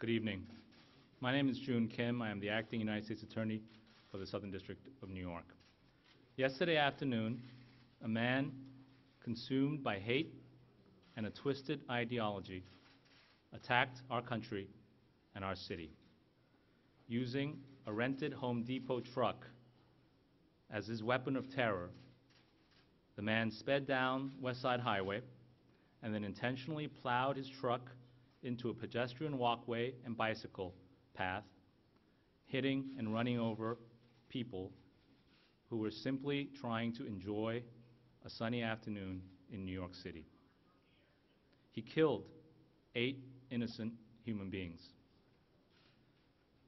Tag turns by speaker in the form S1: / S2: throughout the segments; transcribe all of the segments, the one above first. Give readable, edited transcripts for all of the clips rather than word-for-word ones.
S1: Good evening. My name is Jun Kim. I am the acting United States Attorney for the Southern District of New York. Yesterday afternoon, a man consumed by hate and a twisted ideology attacked our country and our city, using a rented Home Depot truck as his weapon of terror. The man sped down West Side Highway and then intentionally plowed his truck into a pedestrian walkway and bicycle path, hitting and running over people who were simply trying to enjoy a sunny afternoon in New York City. He killed 8 innocent human beings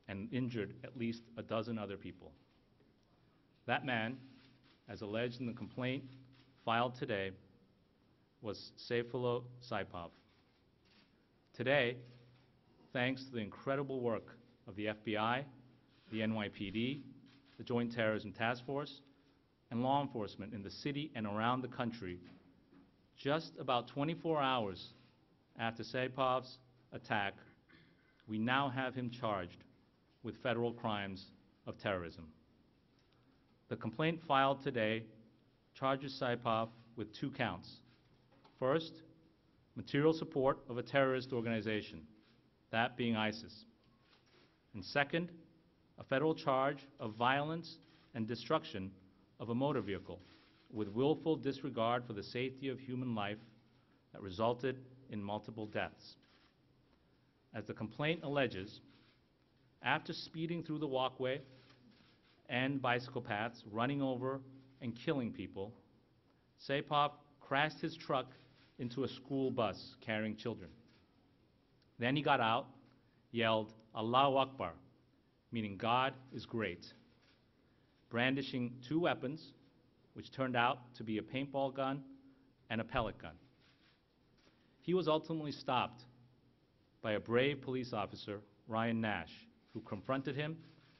S1: and injured at least a dozen other people. That man, as alleged in the complaint filed today, was Sayfullo Saipov. Today, thanks to the incredible work of the FBI, the NYPD, the Joint Terrorism Task Force, and law enforcement in the city and around the country, just about 24 hours after Saipov's attack, we now have him charged with federal crimes of terrorism. The complaint filed today charges Saipov with 2 counts. First, material support of a terrorist organization, that being ISIS. And second, a federal charge of violence and destruction of a motor vehicle with willful disregard for the safety of human life that resulted in multiple deaths. As the complaint alleges, after speeding through the walkway and bicycle paths, running over and killing people, Saipov crashed his truck into a school bus carrying children. Then he got out, yelled, "Allahu Akbar," meaning God is great, brandishing 2 weapons, which turned out to be a paintball gun and a pellet gun. He was ultimately stopped by a brave police officer, Ryan Nash, who confronted him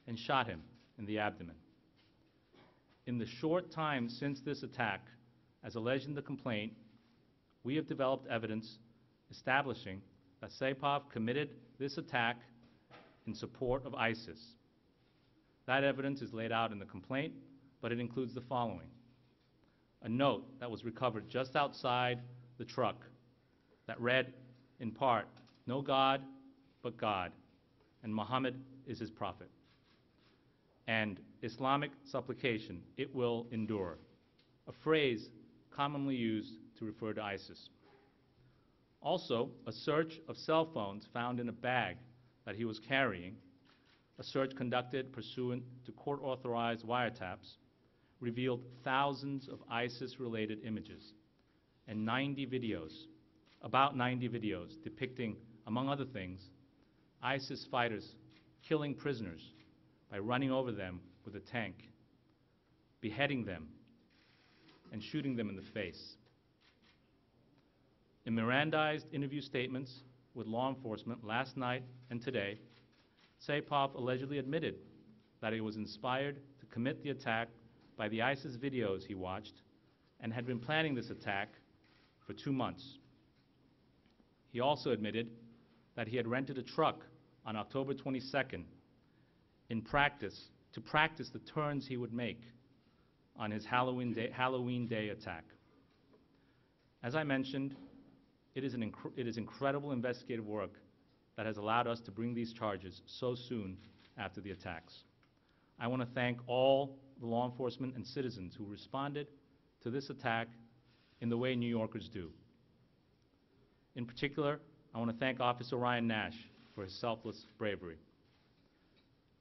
S1: and shot him in the abdomen. In the short time since this attack, as alleged in the complaint, we have developed evidence establishing that Saipov committed this attack in support of ISIS. That evidence is laid out in the complaint, but it includes the following: a note that was recovered just outside the truck that read, in part, "No God but God, and Muhammad is his prophet," and Islamic supplication, "It will endure," a phrase commonly used to refer to ISIS. Also, a search of cell phones found in a bag that he was carrying, a search conducted pursuant to court-authorized wiretaps, revealed thousands of ISIS-related images and about 90 videos depicting, among other things, ISIS fighters killing prisoners by running over them with a tank, beheading them, and shooting them in the face. In Mirandized interview statements with law enforcement last night and today, Saipov allegedly admitted that he was inspired to commit the attack by the ISIS videos he watched and had been planning this attack for 2 months. He also admitted that he had rented a truck on October 22nd to practice the turns he would make on his Halloween Day attack. As I mentioned, it is incredible investigative work that has allowed us to bring these charges so soon after the attacks. I want to thank all the law enforcement and citizens who responded to this attack in the way New Yorkers do. In particular, I want to thank Officer Ryan Nash for his selfless bravery.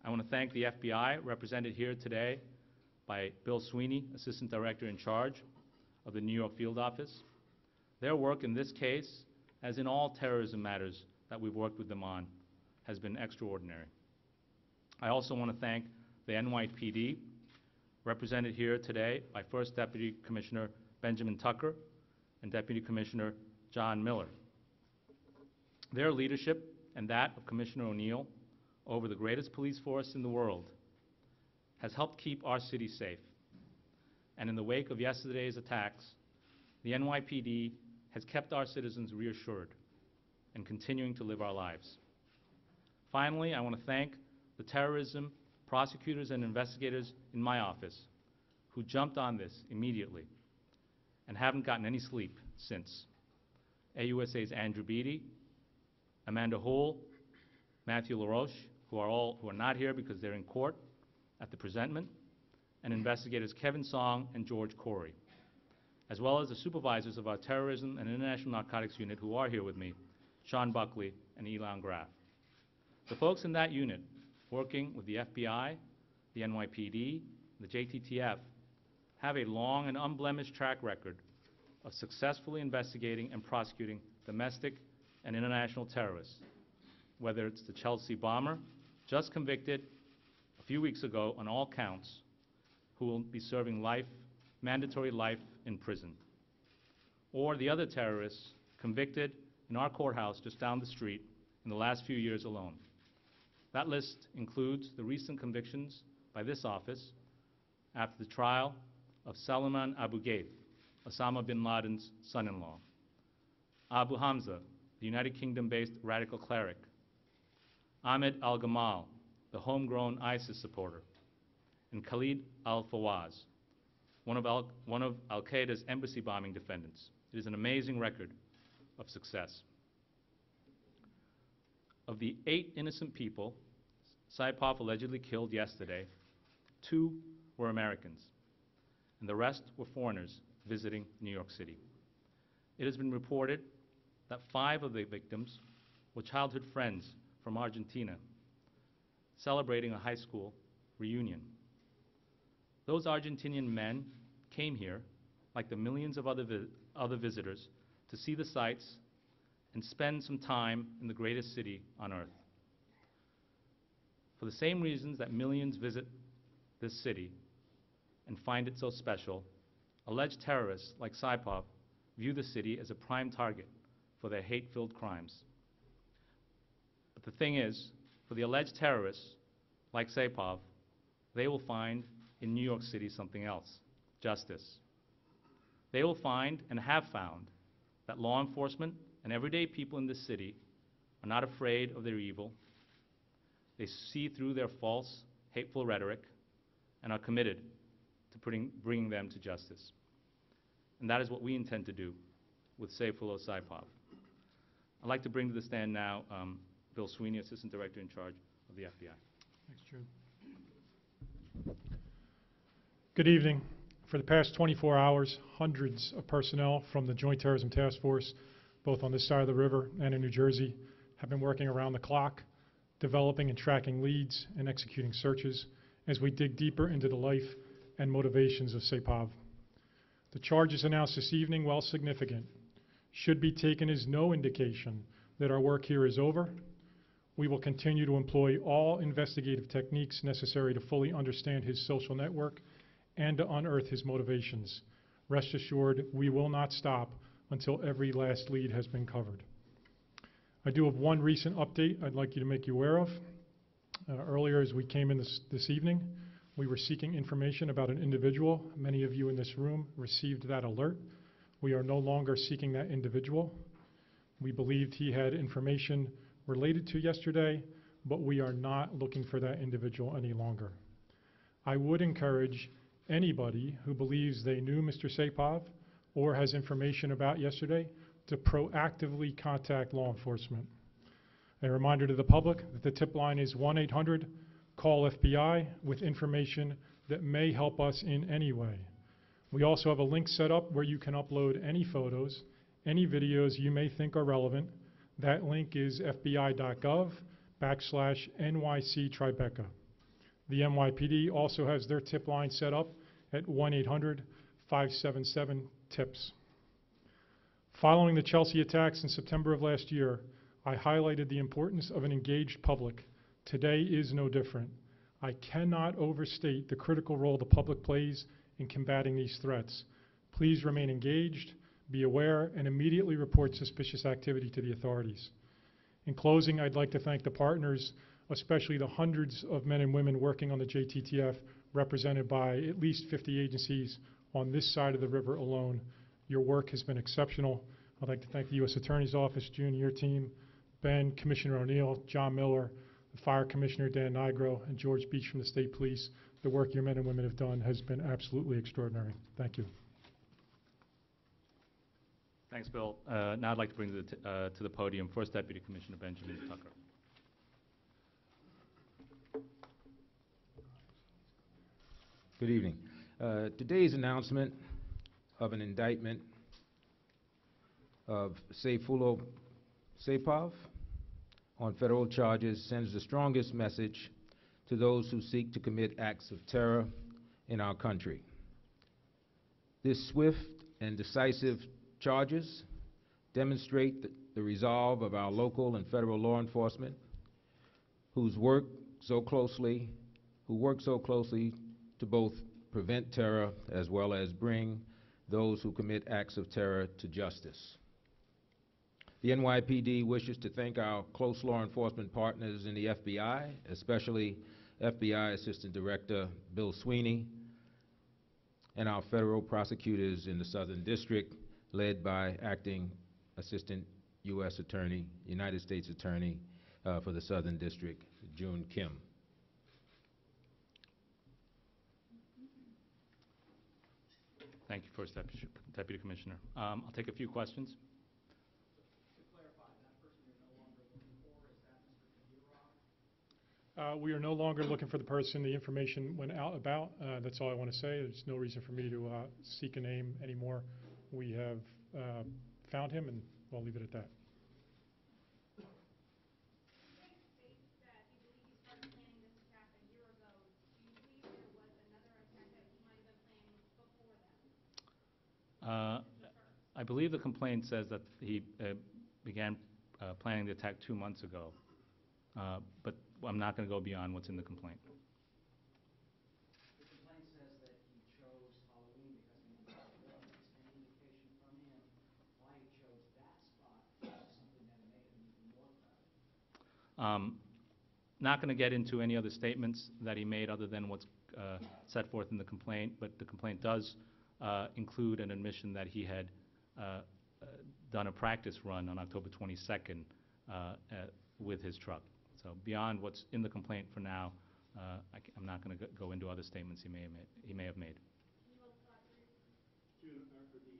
S1: I want to thank the FBI, represented here today by Bill Sweeney, Assistant Director in charge of the New York Field Office. Their work in this case, as in all terrorism matters that we've worked with them on, has been extraordinary. I also want to thank the NYPD, represented here today by First Deputy Commissioner Benjamin Tucker and Deputy Commissioner John Miller. Their leadership and that of Commissioner O'Neill over the greatest police force in the world has helped keep our city safe. And in the wake of yesterday's attacks, the NYPD has kept our citizens reassured and continuing to live our lives. Finally, I want to thank the terrorism prosecutors and investigators in my office who jumped on this immediately and haven't gotten any sleep since. AUSA's Andrew Beatty, Amanda Hull, Matthew LaRoche, who are not here because they're in court at the presentment, and investigators Kevin Song and George Corey, as well as the supervisors of our Terrorism and International Narcotics Unit who are here with me, Sean Buckley and Elon Graff. The folks in that unit, working with the FBI, the NYPD, the JTTF, have a long and unblemished track record of successfully investigating and prosecuting domestic and international terrorists, whether it's the Chelsea bomber, just convicted a few weeks ago on all counts, who will be serving mandatory life in prison, or the other terrorists convicted in our courthouse just down the street in the last few years alone. That list includes the recent convictions by this office after the trial of Salman Abu Ghraib, Osama bin Laden's son-in-law, Abu Hamza, the United Kingdom-based radical cleric, Ahmed al-Gamal, the homegrown ISIS supporter, and Khalid al-Fawaz, one of al-Qaeda's embassy bombing defendants. It is an amazing record of success. Of the 8 innocent people Saipov allegedly killed yesterday, 2 were Americans, and the rest were foreigners visiting New York City. It has been reported that 5 of the victims were childhood friends from Argentina celebrating a high school reunion. Those Argentinian men came here, like the millions of other visitors, to see the sights and spend some time in the greatest city on earth. For the same reasons that millions visit this city and find it so special, alleged terrorists like Saipov view the city as a prime target for their hate-filled crimes. But the thing is, for the alleged terrorists like Saipov, they will find in New York City something else: justice. They will find and have found that law enforcement and everyday people in this city are not afraid of their evil. They see through their false, hateful rhetoric and are committed to bringing them to justice. And that is what we intend to do with Saifullah Saipov. I'd like to bring to the stand now Bill Sweeney, Assistant Director in charge of the FBI.
S2: Thanks, Drew. Good evening. For the past 24 hours, hundreds of personnel from the Joint Terrorism Task Force, both on this side of the river and in New Jersey, have been working around the clock, developing and tracking leads and executing searches as we dig deeper into the life and motivations of Saipov. The charges announced this evening, while significant, should be taken as no indication that our work here is over. We will continue to employ all investigative techniques necessary to fully understand his social network and to unearth his motivations. Rest assured, we will not stop until every last lead has been covered. I do have one recent update I'd like you to make you aware of. Earlier, as we came in this evening, we were seeking information about an individual. Many of you in this room received that alert. We are no longer seeking that individual. We believed he had information related to yesterday, but we are not looking for that individual any longer. I would encourage anybody who believes they knew Mr. Saipov or has information about yesterday to proactively contact law enforcement. A reminder to the public that the tip line is 1-800-CALL-FBI with information that may help us in any way. We also have a link set up where you can upload any photos, any videos you may think are relevant. That link is fbi.gov/NYC Tribeca. The NYPD also has their tip line set up at 1-800-577-TIPS. Following the Chelsea attacks in September of last year, I highlighted the importance of an engaged public. Today is no different. I cannot overstate the critical role the public plays in combating these threats. Please remain engaged, be aware, and immediately report suspicious activity to the authorities. In closing, I'd like to thank the partners, especially the hundreds of men and women working on the JTTF, represented by at least 50 agencies on this side of the river alone. Your work has been exceptional. I'd like to thank the U.S. Attorney's Office, June, your team, Ben, Commissioner O'Neill, John Miller, the Fire Commissioner, Dan Nigro, and George Beach from the State Police. The work your men and women have done has been absolutely extraordinary. Thank you.
S1: Thanks, Bill. Now I'd like to bring to the podium First Deputy Commissioner Benjamin Tucker.
S3: Good evening. Today's announcement of an indictment of Sayfullo Saipov on federal charges sends the strongest message to those who seek to commit acts of terror in our country. This swift and decisive charges demonstrate the resolve of our local and federal law enforcement who work so closely to both prevent terror as well as bring those who commit acts of terror to justice. The NYPD wishes to thank our close law enforcement partners in the FBI, especially FBI Assistant Director Bill Sweeney, and our federal prosecutors in the Southern District, led by Acting Assistant U.S. Attorney, United States Attorney for the Southern District, June Kim.
S1: Thank you, First Deputy Commissioner. I'll take a few questions.
S4: To clarify, that person you're no longer looking for, is that Mr. Kadyrov?
S2: We are no longer looking for the person. The information went out about. That's all I want to say. There's no reason for me to seek a name anymore. We have found him, and I'll leave it at that.
S1: I believe the complaint says that he began planning the attack 2 months ago, but I'm not going to go beyond what's in the complaint.
S4: The complaint says that he chose Halloween because he wanted to go. Is any indication from him why he chose that spot versus something that may have been even more crowded?
S1: Not going to get into any other statements that he made other than what's set forth in the complaint, but the complaint does include an admission that he had done a practice run on October 22nd with his truck. So beyond what's in the complaint for now, I'm not going to go into other statements he may have made.
S5: June, are the two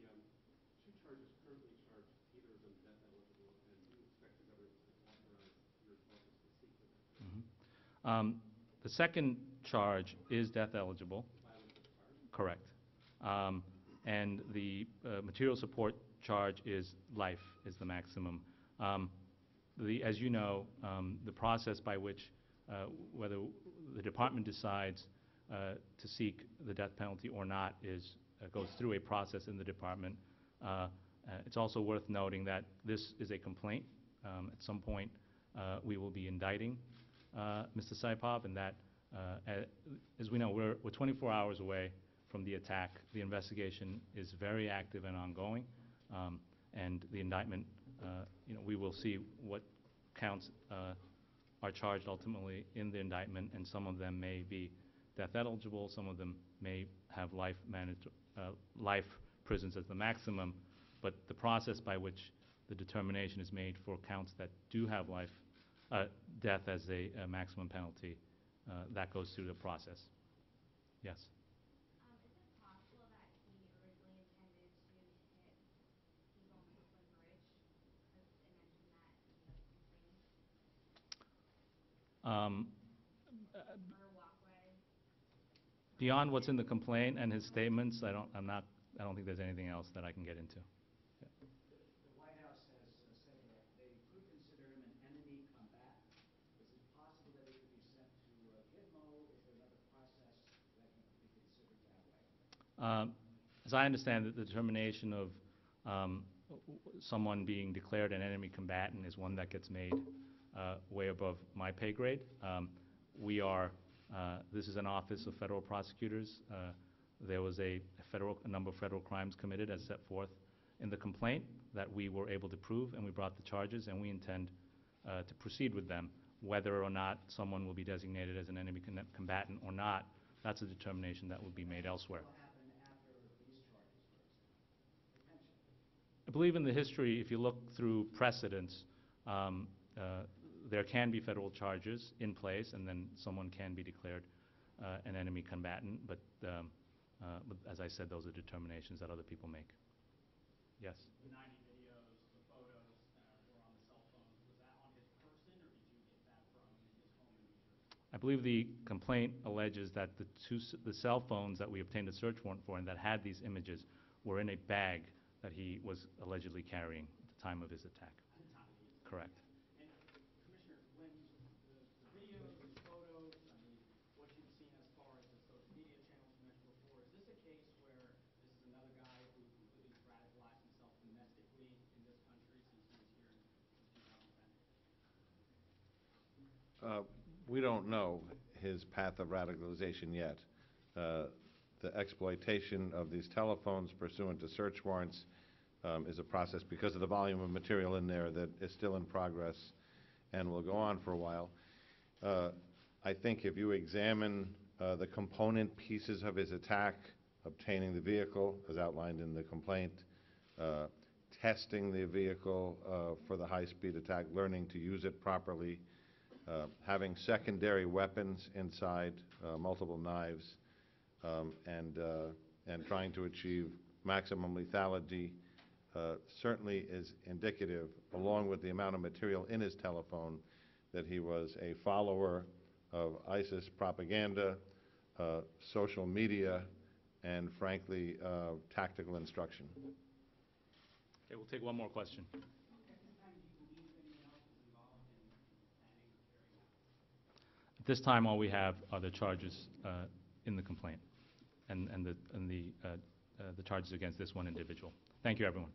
S5: charges currently charged, either of them death eligible, and do you expect the government to authorize your office to seek the death penalty?
S1: The second charge is death eligible.
S5: Violence of the charge?
S1: Correct. And the material support charge is life, is the maximum. As you know, the process by which whether the department decides to seek the death penalty or not goes through a process in the department. It's also worth noting that this is a complaint. At some point, we will be indicting Mr. Saipov, and that, as we know, we're 24 hours away from the attack. The investigation is very active and ongoing, and the indictment, we will see what counts are charged ultimately in the indictment, and some of them may be death eligible, some of them may have life prisons as the maximum, but the process by which the determination is made for counts that do have death as a maximum penalty, that goes through the process. Yes?
S6: Is it possible that he originally intended to hit people on Brooklyn Bridge? Because it mentioned that in the complaint. Or a walkway?
S1: Beyond what's in the complaint and his statements, I don't think there's anything else that I can get into.
S4: The White House has said that they could consider him an enemy combatant. Is it possible that he could be sent to Gitmo? Is there another process that he could be considered that way?
S1: As I understand it, the determination of someone being declared an enemy combatant is one that gets made way above my pay grade. This is an office of federal prosecutors. There was a number of federal crimes committed as set forth in the complaint that we were able to prove, and we brought the charges, and we intend to proceed with them. Whether or not someone will be designated as an enemy combatant or not, that's a determination that will be made elsewhere.
S4: What will happen after these charges, for example, potentially?
S1: I believe in the history, if you look through precedents, there can be federal charges in place, and then someone can be declared an enemy combatant, but as I said, those are determinations that other people make. Yes?
S7: The 90 videos, the photos were on the cell phones. Was that on his person, or did you get that from his home in New Jersey?
S1: I believe the complaint alleges that the cell phones that we obtained a search warrant for and that had these images were in a bag that he was allegedly carrying at the time of his attack.
S7: At the time of the incident.
S1: Correct.
S7: And Commissioner, when the videos, the photos, I mean, what you've seen as far as the social media channels you mentioned before, is this a case where this is another guy who completely radicalized himself domestically in this country since he was here in 2010?
S8: We don't know his path of radicalization yet. The exploitation of these telephones pursuant to search warrants is a process because of the volume of material in there that is still in progress and will go on for a while. I think if you examine the component pieces of his attack, obtaining the vehicle as outlined in the complaint, testing the vehicle for the high-speed attack, learning to use it properly, having secondary weapons inside, multiple knives, and trying to achieve maximum lethality certainly is indicative, along with the amount of material in his telephone, that he was a follower of ISIS propaganda, social media, and frankly, tactical instruction.
S1: Okay, we'll take one more question.
S7: At this time, do you believe anyone else was involved in planning or carrying out?
S1: At this time, all we have are the charges in the complaint and the charges against this one individual. Thank you, everyone.